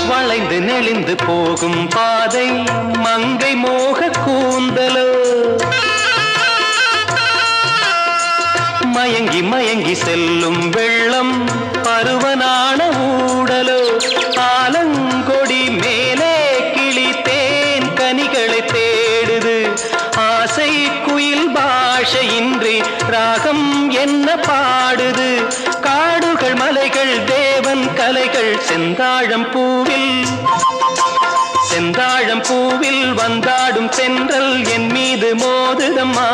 வளைந்து நெளிந்து போகும் பாதை மங்கை மோக கூந்தலோ மயங்கி மயங்கி செல்லும் வெள்ளம் பருவனான ஊடலோ ஆலங்கொடி மேலே கிளி தேன் கனிகளை தேடுது ஆசை குயில் பாஷையின்றி ராகம் என்ன பாடுது காடுகள் மலைகள் தேவன் கலைகள் செந்தாழம் பூவில் வந்தாடும் தென்றல் என் மீது மோதுதம்மா